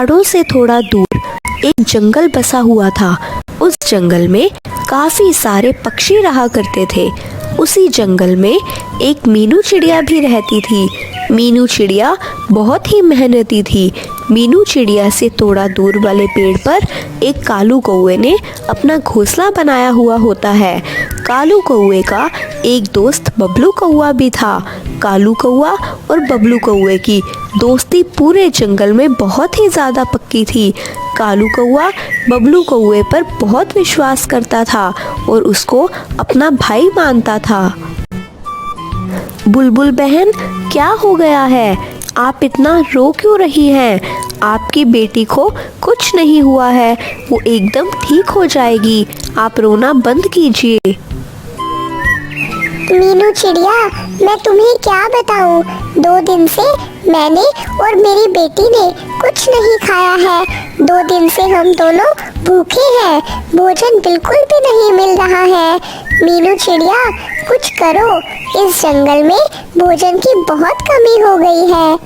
पहाड़ों से थोड़ा दूर एक जंगल बसा हुआ था। उस जंगल में काफी सारे पक्षी रहा करते थे। उसी जंगल में एक मीनू चिड़िया भी रहती थी। मीनू चिड़िया बहुत ही मेहनती थी। मीनू चिड़िया से थोड़ा दूर वाले पेड़ पर एक कालू कौवे ने अपना घोंसला बनाया हुआ होता है। कालू कौवे का एक दोस्त बबलू कौवा भी था। कालू कौवा और बबलू कौवे की दोस्ती पूरे जंगल में बहुत ही ज़्यादा पक्की थी। कालू कौवा बबलू कौवे पर बहुत विश्वास करता था और उसको अपना भाई मानता था। बुलबुल बहन, क्या हो गया है? आप इतना रो क्यों रही हैं? आपकी बेटी को कुछ नहीं हुआ है, वो एकदम ठीक हो जाएगी। आप रोना बंद कीजिए। मीनू चिड़िया, मैं तुम्हें क्या बताऊं, 2 दिन से मैंने और मेरी बेटी ने कुछ नहीं खाया है। 2 दिन से हम दोनों भूखे हैं, भोजन बिल्कुल भी नहीं मिल रहा है। मीनू चिड़िया, कुछ करो, इस जंगल में भोजन की बहुत कमी हो गई है।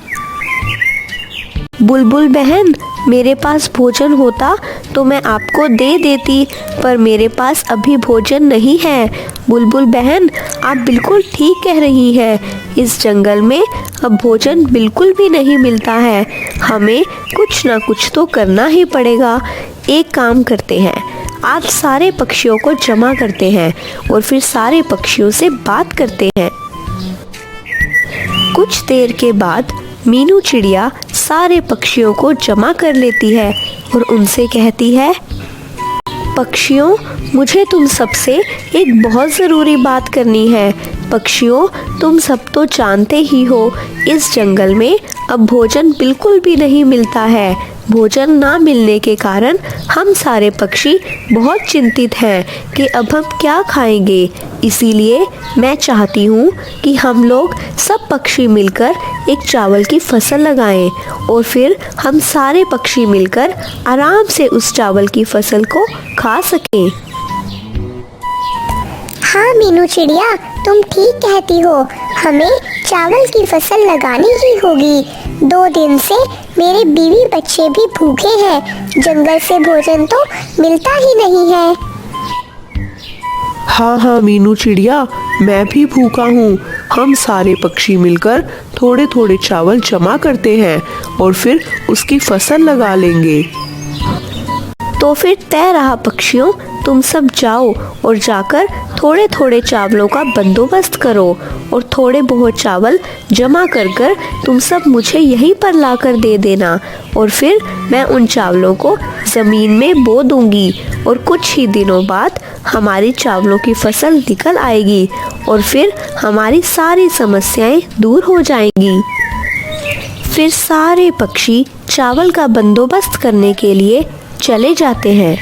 बुलबुल बहन, मेरे पास भोजन होता तो मैं आपको दे देती, पर मेरे पास अभी भोजन नहीं है। बुलबुल बहन, आप बिल्कुल ठीक कह रही हैं। इस जंगल में अब भोजन बिल्कुल भी नहीं मिलता है। हमें कुछ ना कुछ तो करना ही पड़ेगा। एक काम करते हैं, आज सारे पक्षियों को जमा करते हैं और फिर सारे पक्षियों से बात करते हैं। कुछ देर के बाद मीनू चिड़िया सारे पक्षियों को जमा कर लेती है और उनसे कहती है, पक्षियों, मुझे तुम सबसे एक बहुत ज़रूरी बात करनी है। पक्षियों, तुम सब तो जानते ही हो, इस जंगल में अब भोजन बिल्कुल भी नहीं मिलता है। भोजन ना मिलने के कारण हम सारे पक्षी बहुत चिंतित हैं कि अब हम क्या खाएंगे। इसीलिए मैं चाहती हूँ कि हम लोग सब पक्षी मिलकर एक चावल की फसल लगाएं और फिर हम सारे पक्षी मिलकर आराम से उस चावल की फसल को खा सकें। हाँ मीनू चिड़िया, तुम ठीक कहती हो, हमें चावल की फसल लगानी ही होगी। 2 दिन से मेरे बीवी बच्चे भी भूखे हैं, जंगल से भोजन तो मिलता ही नहीं है। हाँ मीनू चिड़िया, मैं भी भूखा हूँ। हम सारे पक्षी मिलकर थोड़े थोड़े चावल जमा करते हैं और फिर उसकी फसल लगा लेंगे। तो फिर तय रहा पक्षियों, तुम सब जाओ और जाकर थोड़े थोड़े चावलों का बंदोबस्त करो और थोड़े बहुत चावल जमा कर कर तुम सब मुझे यहीं पर लाकर दे देना और फिर मैं उन चावलों को ज़मीन में बो दूंगी और कुछ ही दिनों बाद हमारी चावलों की फसल निकल आएगी और फिर हमारी सारी समस्याएं दूर हो जाएंगी। फिर सारे पक्षी चावल का बंदोबस्त करने के लिए चले जाते हैं।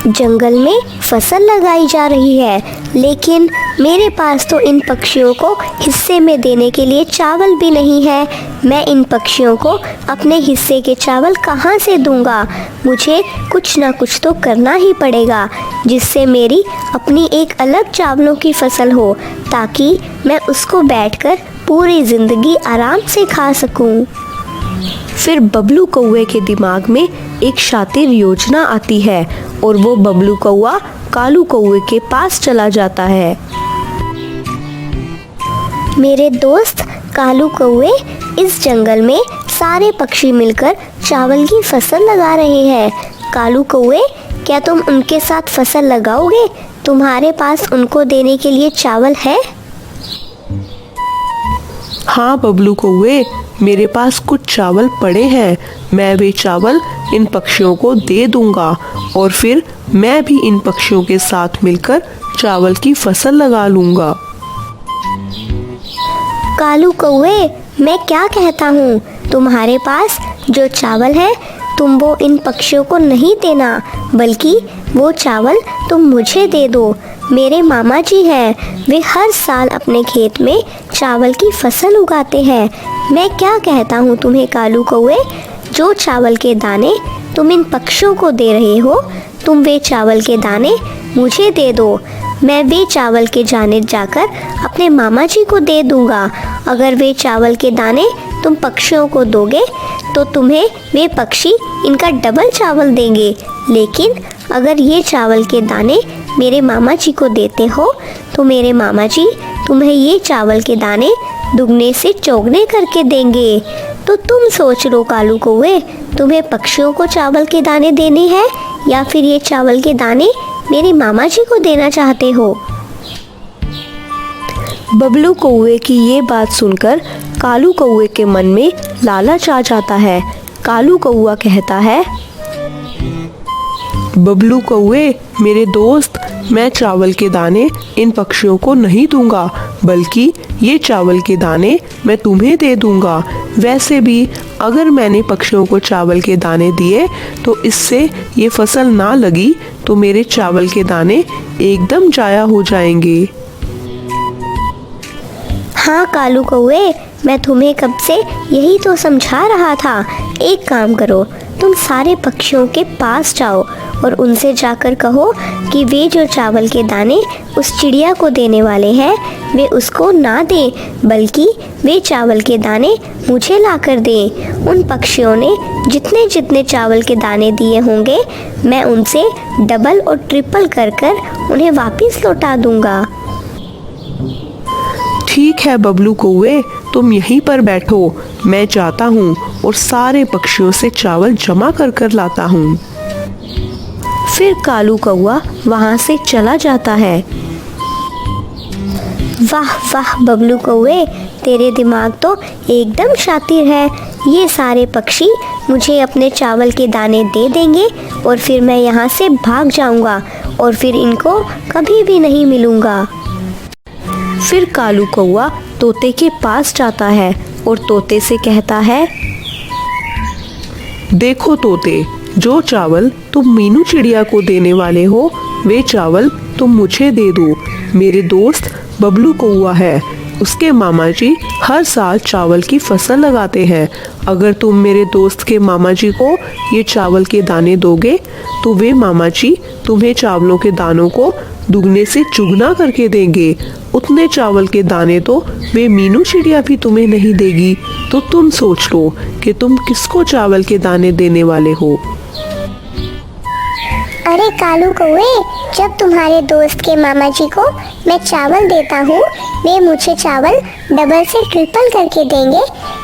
जंगल में फसल लगाई जा रही है, लेकिन मेरे पास तो इन पक्षियों को हिस्से में देने के लिए चावल भी नहीं है। मैं इन पक्षियों को अपने हिस्से के चावल कहाँ से दूंगा? मुझे कुछ ना कुछ तो करना ही पड़ेगा, जिससे मेरी अपनी एक अलग चावलों की फसल हो, ताकि मैं उसको बैठकर पूरी ज़िंदगी आराम से खा सकूं। फिर बबलू कौवे के दिमाग में एक शातिर योजना आती है और वो बबलू कौवा कालू कौवे के पास चला जाता है। मेरे दोस्त कालू कौवे, इस जंगल में सारे पक्षी मिलकर चावल की फसल लगा रहे हैं। कालू कौवे, क्या तुम उनके साथ फसल लगाओगे? तुम्हारे पास उनको देने के लिए चावल है? हाँ बबलू कौवे, मेरे पास कुछ चावल पड़े हैं। मैं वे चावल इन पक्षियों को दे दूंगा और फिर मैं भी इन पक्षियों के साथ मिलकर चावल की फसल लगा लूंगा। कालू कौवे, मैं क्या कहता हूँ, तुम्हारे पास जो चावल है तुम वो इन पक्षियों को नहीं देना, बल्कि वो चावल तुम मुझे दे दो। मेरे मामा जी हैं, वे हर साल अपने खेत में चावल की फसल उगाते हैं। मैं क्या कहता हूँ तुम्हें कालू कौवे, जो चावल के दाने तुम इन पक्षियों को दे रहे हो, तुम वे चावल के दाने मुझे दे दो। मैं वे चावल के दाने जाकर अपने मामा जी को दे दूँगा। अगर वे चावल के दाने तुम पक्षियों को दोगे तो तुम्हें वे पक्षी इनका डबल चावल देंगे। लेकिन अगर ये चावल के दाने मेरे मामा जी को देते हो तो मेरे मामा जी तुम्हें ये चावल के दाने दुगने से चौगने करके देंगे। तो तुम सोच लो कालू कौवे, तुम्हें पक्षियों को चावल के दाने देने हैं या फिर ये चावल के दाने मेरे मामा जी को देना चाहते हो? बबलू कौवे की ये बात सुनकर कालू कौवे के मन में लालच आ जाता है। कालू कौवा कहता है, बबलू कौवे मेरे दोस्त, मैं चावल के दाने इन पक्षियों को नहीं दूंगा, बल्कि ये चावल के दाने मैं तुम्हें दे दूंगा। वैसे भी अगर मैंने पक्षियों को चावल के दाने दिए तो इससे ये फसल ना लगी तो मेरे चावल के दाने एकदम जाया हो जाएंगे। हाँ कालू कौवे, मैं तुम्हें कब से यही तो समझा रहा था। एक काम करो, तुम सारे पक्षियों के पास जाओ और उनसे जाकर कहो कि वे जो चावल के दाने उस चिड़िया को देने वाले हैं वे उसको ना दें, बल्कि वे चावल के दाने मुझे लाकर दें। उन पक्षियों ने जितने जितने चावल के दाने दिए होंगे मैं उनसे डबल और ट्रिपल कर कर उन्हें वापस लौटा दूंगा। ठीक है बबलू कौवे, तुम यहीं पर बैठो, मैं जाता हूँ और सारे पक्षियों से चावल जमा कर कर लाता हूँ। फिर कालू कौवा वहाँ से चला जाता है। वाह वाह बबलू कौवे, तेरे दिमाग तो एकदम शातिर है। ये सारे पक्षी मुझे अपने चावल के दाने दे देंगे और फिर मैं यहाँ से भाग जाऊँगा और फिर इनको कभी भी नहीं मिलूँगा। फिर कालू कौवा तोते के पास जाता है और तोते से कहता है, देखो तोते, जो चावल तुम मीनू चिड़िया को देने वाले हो वे चावल तुम मुझे दे दो। मेरे दोस्त बबलू कौवा है, उसके मामा जी हर साल चावल की फसल लगाते हैं। अगर तुम मेरे दोस्त के मामा जी को ये चावल के दाने दोगे तो वे मामा जी तुम्हें चावलों के दानों को दुगने से चुगना करके देंगे। उतने चावल के दाने तो वे मीनू चिड़िया भी तुम्हें नहीं देगी। तो तुम सोच लो कि तुम किसको चावल के दाने देने वाले हो। अरे कालू कौवे, जब तुम्हारे दोस्त के मामा जी को मैं चावल देता हूँ वे मुझे चावल डबल से ट्रिपल करके देंगे,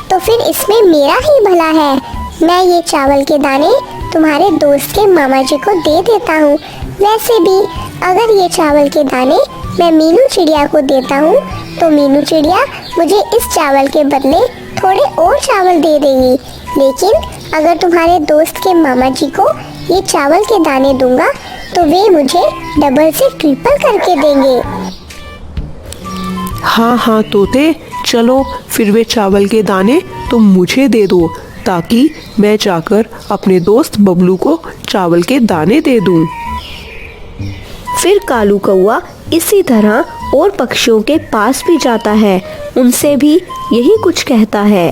तो फिर इसमें मेरा ही भला है। मैं ये चावल के दाने तुम्हारे दोस्त के मामा जी को दे देता हूँ। वैसे भी अगर ये चावल के दाने मैं मीनू चिड़िया को देता हूँ तो मीनू चिड़िया मुझे इस चावल के बदले थोड़े और चावल दे देगी। लेकिन अगर तुम्हारे दोस्त के मामा जी को ये चावल के दाने दूंगा तो वे मुझे डबल से ट्रिपल करके देंगे। हाँ हाँ तोते, चलो फिर वे चावल के दाने तुम मुझे दे दो ताकि मैं जाकर अपने दोस्त बबलू को चावल के दाने दे दूं। फिर कालू कौवा इसी तरह और पक्षियों के पास भी जाता है, उनसे भी यही कुछ कहता है।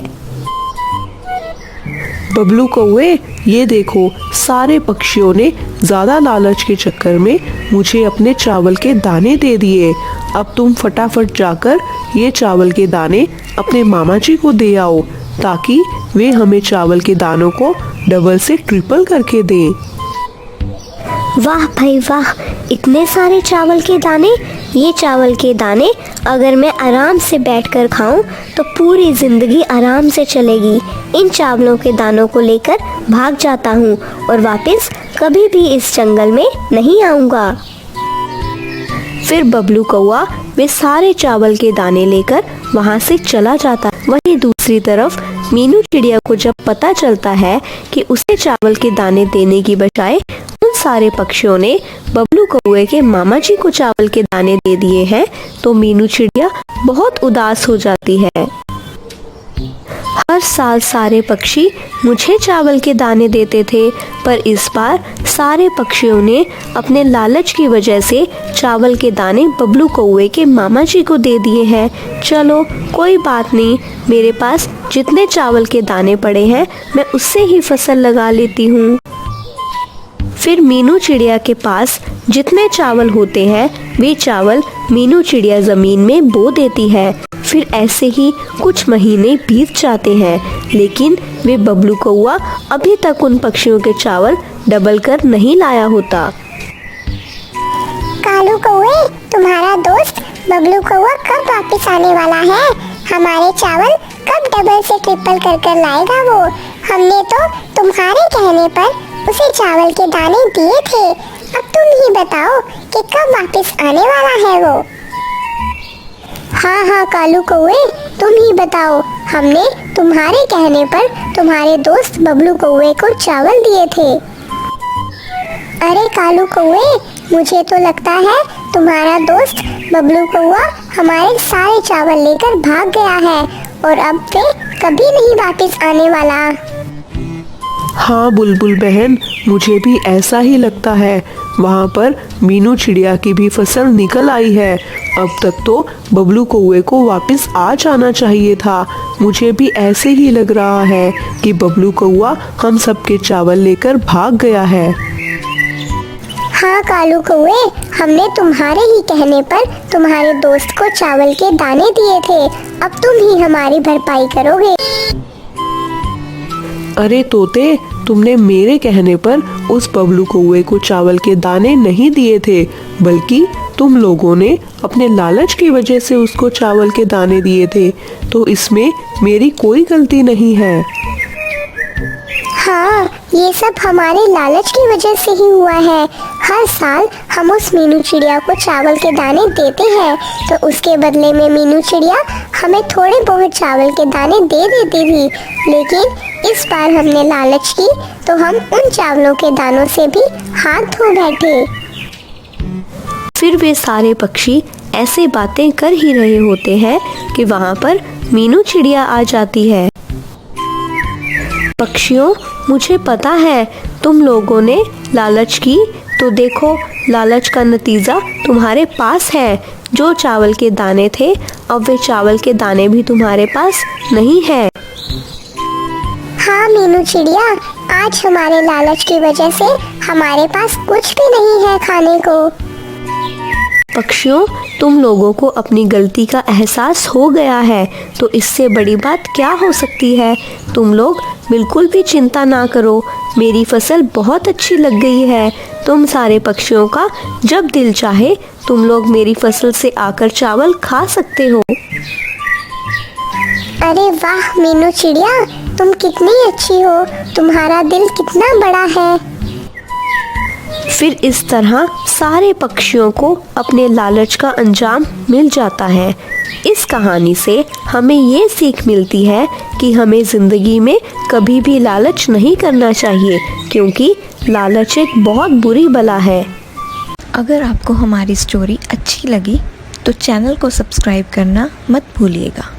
बबलू कौवे, ये देखो, सारे पक्षियों ने ज़्यादा लालच के चक्कर में मुझे अपने चावल के दाने दे दिए। अब तुम फटाफट जाकर ये चावल के दाने अपने मामा जी को दे आओ ताकि वे हमें चावल के दानों को डबल से ट्रिपल करके दें। वाह भाई वाह, इतने सारे चावल के दाने। ये चावल के दाने अगर मैं आराम से बैठकर खाऊं तो पूरी ज़िंदगी आराम से चलेगी। इन चावलों के दानों को लेकर भाग जाता हूँ और वापस कभी भी इस जंगल में नहीं आऊँगा। फिर बबलू कौवा वे सारे चावल के दाने लेकर वहाँ से चला जाता। वहीं दूसरी तरफ मीनू चिड़िया को जब पता चलता है कि उसे चावल के दाने देने की बजाय उन सारे पक्षियों ने बबलू कौवे के मामा जी को चावल के दाने दे दिए हैं, तो मीनू चिड़िया बहुत उदास हो जाती है। हर साल सारे पक्षी मुझे चावल के दाने देते थे, पर इस बार सारे पक्षियों ने अपने लालच की वजह से चावल के दाने बबलू कौवे के मामा जी को दे दिए हैं। चलो कोई बात नहीं, मेरे पास जितने चावल के दाने पड़े हैं मैं उससे ही फसल लगा लेती हूँ। फिर मीनू चिड़िया के पास जितने चावल होते हैं वे चावल मीनू चिड़िया ज़मीन में बो देती है। फिर ऐसे ही कुछ महीने बीत जाते हैं, लेकिन वे बबलू कौआ अभी तक उन पक्षियों के चावल डबल कर नहीं लाया होता। कालू कौए, तुम्हारा दोस्त बबलू कौआ कब वापस आने वाला है? हमारे चावल कब डबल से ट्रिपल कर कर लाएगा वो? हमने तो तुम्हारे कहने पर उसे चावल के दाने दिए थे। अब तुम ही बताओ कि कब वापस आने वाला है वो? हाँ कालू कौए, तुम ही बताओ। हमने तुम्हारे कहने पर तुम्हारे दोस्त बबलू कौए को चावल दिए थे। अरे कालू कौए, मुझे तो लगता है तुम्हारा दोस्त बबलू कौआ हमारे सारे चावल लेकर भाग गया है और अब वे कभी नहीं वापस आने वाला। हाँ बुलबुल बहन, मुझे भी ऐसा ही लगता है। वहाँ पर मीनू चिड़िया की भी फसल निकल आई है। अब तक तो बबलू कौए को वापस आ जाना चाहिए था। मुझे भी ऐसे ही लग रहा है कि बबलू कौआ हम सबके चावल लेकर भाग गया है। हाँ कालू कौए, हमने तुम्हारे ही कहने पर तुम्हारे दोस्त को चावल के दाने दिए थे। अब तुम ही हमारी भरपाई करोगे। अरे तोते, तुमने मेरे कहने पर उस बबलू कौए को चावल के दाने नहीं दिए थे, बल्कि तुम लोगों ने अपने लालच की वजह से उसको चावल के दाने दिए थे। तो इसमें मेरी कोई गलती नहीं है। हाँ, ये सब हमारे लालच की वजह से ही हुआ है। हर साल हम उस मीनू चिड़िया को चावल के दाने देते हैं, तो उसके बदले में मीनू चिड़िया हमें थोड़े बहुत चावल के दाने दे देती थी। लेकिन इस बार हमने लालच की तो हम उन चावलों के दानों से भी हाथ धो बैठे। फिर वे सारे पक्षी ऐसे बातें कर ही रहे होते हैं कि वहाँ पर मीनू चिड़िया आ जाती है। पक्षियों, मुझे पता है तुम लोगों ने लालच की, तो देखो लालच का नतीजा तुम्हारे पास है। जो चावल के दाने थे, अब वे चावल के दाने भी तुम्हारे पास नहीं है। हाँ मीनू चिड़िया, आज हमारे लालच की वजह से हमारे पास कुछ भी नहीं है खाने को। पक्षियों, तुम लोगों को अपनी गलती का एहसास हो गया है, तो इससे बड़ी बात क्या हो सकती है। तुम लोग बिल्कुल भी चिंता ना करो, मेरी फसल बहुत अच्छी लग गई है। तुम सारे पक्षियों का जब दिल चाहे तुम लोग मेरी फसल से आकर चावल खा सकते हो। अरे वाह मीनू चिड़िया, तुम कितनी अच्छी हो, तुम्हारा दिल कितना बड़ा है। फिर इस तरह सारे पक्षियों को अपने लालच का अंजाम मिल जाता है। इस कहानी से हमें ये सीख मिलती है कि हमें ज़िंदगी में कभी भी लालच नहीं करना चाहिए, क्योंकि लालच एक बहुत बुरी बला है। अगर आपको हमारी स्टोरी अच्छी लगी तो चैनल को सब्सक्राइब करना मत भूलिएगा।